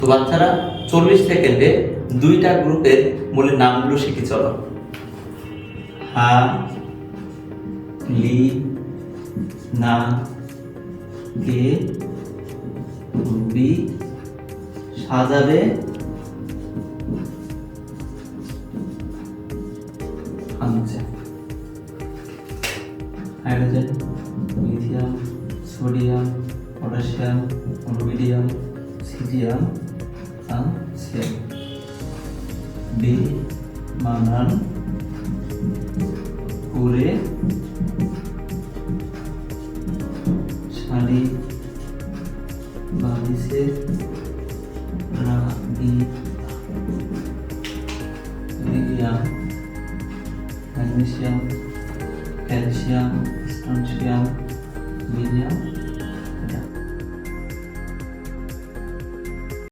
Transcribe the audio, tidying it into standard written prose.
তো বাচ্চারা 40 সেকেন্ডে দুইটা গ্রুপের মূলের নামগুলো শিখে চলো। হা, লি, না, কে, বি, সাজাবে, আনছে। Hydrogen, lithium, sodium, potassium, rubidium, caesium, সিয়াম। বি বানান করে শাড়ি বালিশে রাখি। Lithium, magnesium, calcium, strontium, lithium,